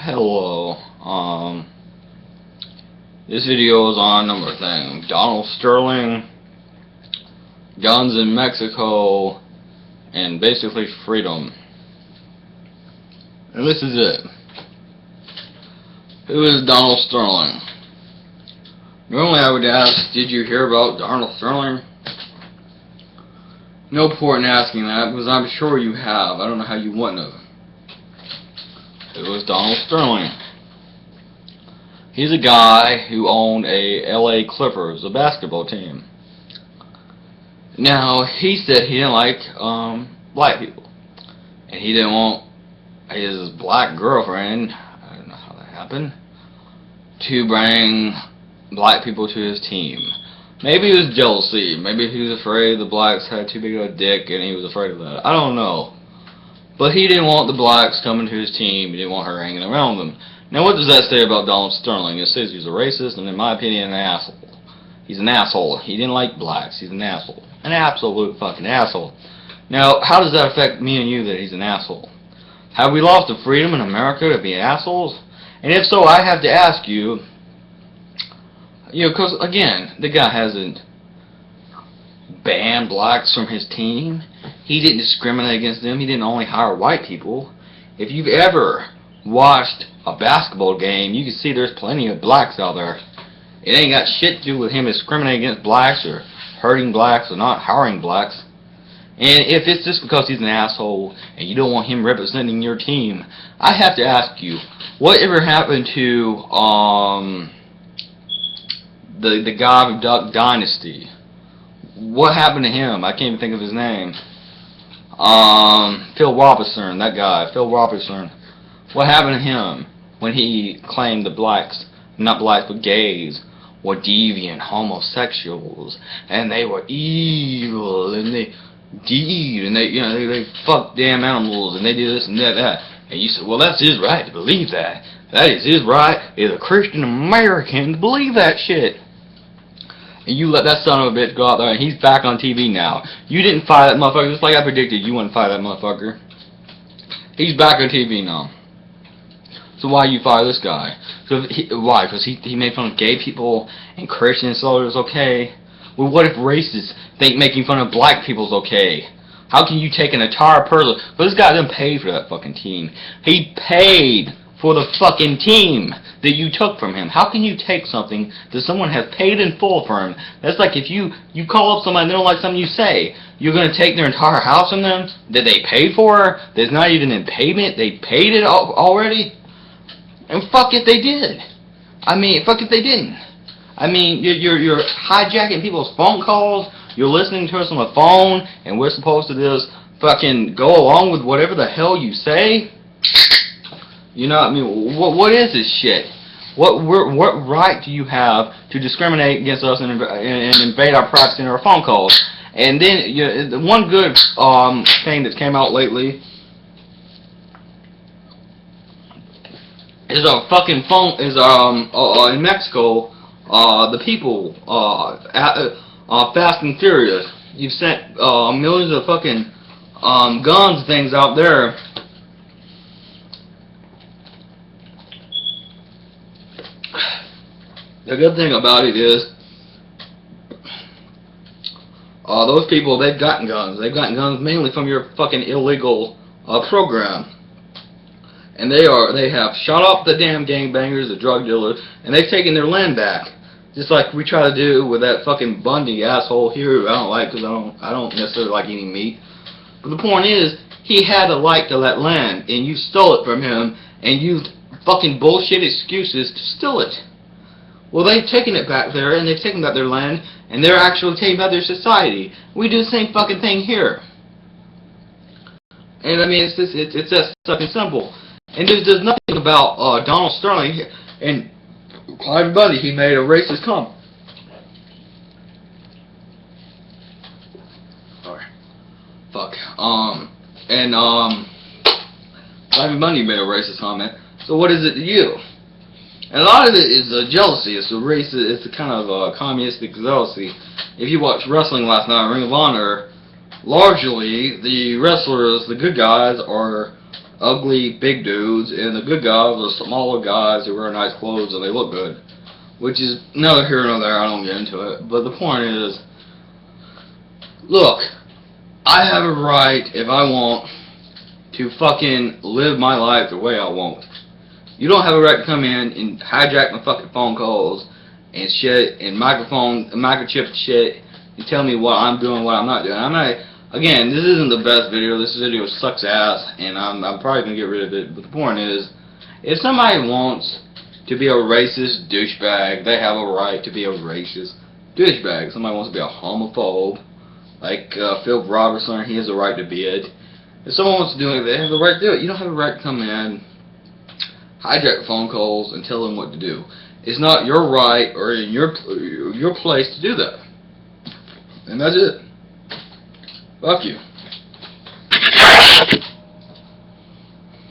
Hello. This video is on number thing. Donald Sterling, guns in Mexico, and basically freedom. And this is it. Who is Donald Sterling? Normally I would ask, did you hear about Donald Sterling? No point in asking that, because I'm sure you have. I don't know how you wouldn't have. It was Donald Sterling. He's a guy who owned a LA Clippers, a basketball team. Now, he said he didn't like black people. And he didn't want his black girlfriend, I don't know how that happened, to bring black people to his team. Maybe it was jealousy. Maybe he was afraid the blacks had too big of a dick and he was afraid of that. I don't know. But he didn't want the blacks coming to his team. He didn't want her hanging around them. Now, what does that say about Donald Sterling? It says he's a racist and, in my opinion, an asshole. He's an asshole. He didn't like blacks. He's an asshole. An absolute fucking asshole. Now, how does that affect me and you that he's an asshole? Have we lost the freedom in America to be assholes? And if so, I have to ask you, because, again, the guy hasn't banned blacks from his team. He didn't discriminate against them. He didn't only hire white people. If you've ever watched a basketball game, you can see there's plenty of blacks out there. It ain't got shit to do with him discriminating against blacks or hurting blacks or not hiring blacks. And if it's just because he's an asshole and you don't want him representing your team, I have to ask you, whatever happened to the guy of Duck Dynasty? What happened to him? I can't even think of his name. Phil Robertson, that guy, Phil Robertson. What happened to him when he claimed the blacks, not blacks but gays, were deviant homosexuals and they were evil and they they fucked damn animals and they did this and that. And you said, well, that's his right to believe that. That is his right as a Christian American to believe that shit. And you let that son of a bitch go out there, and he's back on TV now. You didn't fire that motherfucker, just like I predicted you wouldn't fire that motherfucker. He's back on TV now. So why you fire this guy? Why? Because he made fun of gay people and Christians, so it was okay. Well, what if racists think making fun of black people is okay? How can you take an entire person? But this guy didn't pay for that fucking team. He paid for the fucking team that you took from him. How can you take something that someone has paid in full for him? That's like if you call up somebody and they don't like something you say, you're going to take their entire house from them that they paid for, that's not even in payment, they paid it already? And fuck if they did. I mean, fuck if they didn't. I mean, you're hijacking people's phone calls, you're listening to us on the phone, and we're supposed to just fucking go along with whatever the hell you say? You know, I mean, what is this shit? What right do you have to discriminate against us and invade our privacy in our phone calls? And then, the one good thing that came out lately is a fucking phone in Mexico. The people Fast and Furious. You've sent millions of fucking guns and things out there. The good thing about it is, those people, they've gotten guns. They've gotten guns mainly from your fucking illegal program. And they have shot up the damn gangbangers, the drug dealers, and they've taken their land back. Just like we try to do with that fucking Bundy asshole here, who I don't like because I don't necessarily like eating meat. But the point is, he had a right to that land, and you stole it from him, and used fucking bullshit excuses to steal it. Well, they've taken it back there, and they've taken back their land, and they're actually taking back their society. We do the same fucking thing here. And I mean, it's that fucking simple. And there's nothing about Donald Sterling, and everybody, he made a racist comment. Sorry. Fuck. Private Money made a racist comment. So what is it to you? And a lot of it is jealousy. It's a racist. It's a kind of communistic jealousy. If you watched wrestling last night, Ring of Honor, largely the wrestlers, the good guys, are ugly big dudes, and the good guys are smaller guys who wear nice clothes and they look good. Which is neither here nor there, I don't get into it. But the point is, look, I have a right, if I want, to fucking live my life the way I want. You don't have a right to come in and hijack my fucking phone calls and shit and microchip shit and tell me what I'm doing, what I'm not doing. Again, this isn't the best video. This video sucks ass, and I'm probably gonna get rid of it. But the point is, if somebody wants to be a racist douchebag, they have a right to be a racist douchebag. Somebody wants to be a homophobe, like Phil Robertson, he has a right to be it. If someone wants to do it, they have the right to do it. You don't have a right to come in, hijack phone calls, and tell them what to do. It's not your right or in your place to do that. And that's it. Fuck you.